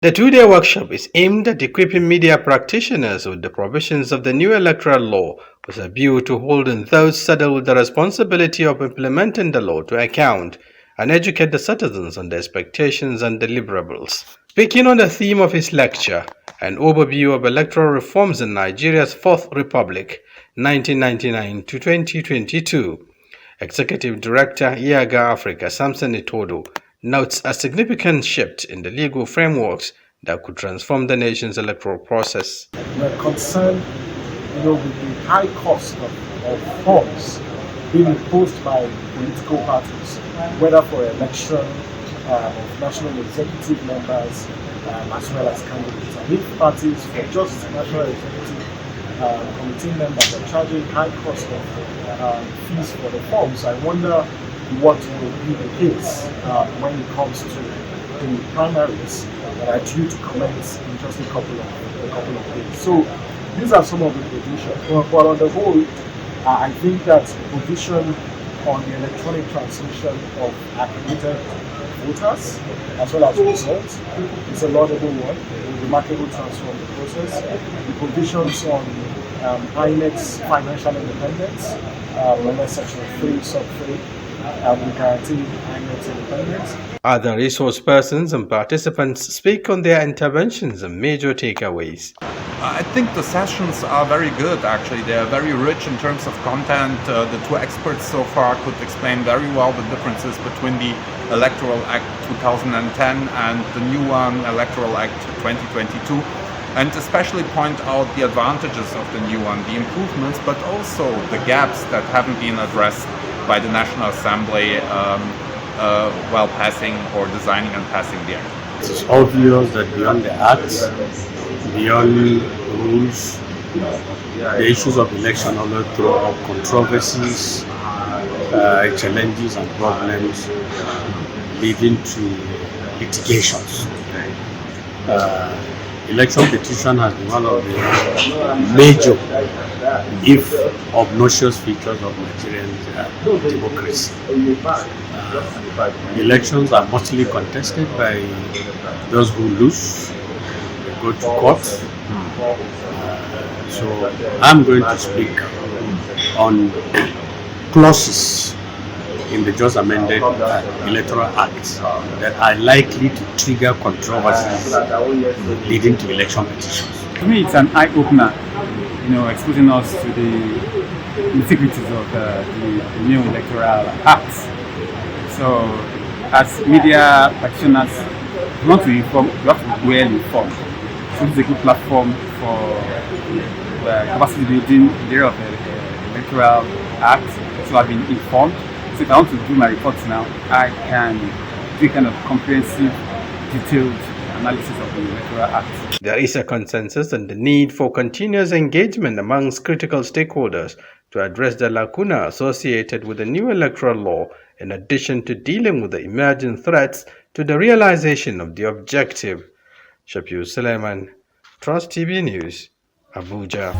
The two-day workshop is aimed at equipping media practitioners with the provisions of the new electoral law with a view to holding those saddled with the responsibility of implementing the law to account and educate the citizens on the expectations and deliverables. Speaking on the theme of his lecture, an overview of electoral reforms in Nigeria's Fourth Republic, 1999 to 2022, Executive Director IAGA Africa Samson Itodo notes a significant shift in the legal frameworks that could transform the nation's electoral process. We're concerned, with the high cost of forms being imposed by political parties, whether for election of national executive members as well as candidates. And if parties for just national executive committee members are charging high cost of fees for the forms, I wonder what will be the case when it comes to the primaries that are due to commence in just a couple of days. So these are some of the provisions. But on the whole, I think that provision on the electronic transmission of accredited voters as well as results is a laudable one, a remarkable transfer of the process. The provisions on INEC's financial independence, under Section 3, Sub 3, will guarantee INEC's independence. Other resource persons and participants speak on their interventions and major takeaways. I think the sessions are very good, actually. They are very rich in terms of content. The two experts so far could explain very well the differences between the Electoral Act 2010 and the new one, Electoral Act 2022, and especially point out the advantages of the new one, the improvements, but also the gaps that haven't been addressed by the National Assembly while passing or designing and passing the act. It is obvious that beyond the acts, beyond rules, the issues of election always throw up controversies, challenges and problems leading to litigations. Election petition has been one of the major, if obnoxious, features of Nigerian democracy. Elections are mostly contested by those who lose. They go to court. So I'm going to speak on clauses in the just amended Electoral Act that are likely to trigger controversies leading to election petitions. To me, it's an eye-opener, exposing us to the integrities of the new Electoral Act. So, as media practitioners, we want to inform, we have to be well informed. So this is a good platform for capacity building in the area of the Electoral Act. So I've been informed. So if I want to do my reports now, I can do a kind of comprehensive, detailed analysis of the Electoral Act. There is a consensus on the need for continuous engagement amongst critical stakeholders to address the lacuna associated with the new electoral law, in addition to dealing with the emerging threats to the realization of the objective. Shafiu Suleiman, Trust TV News, Abuja.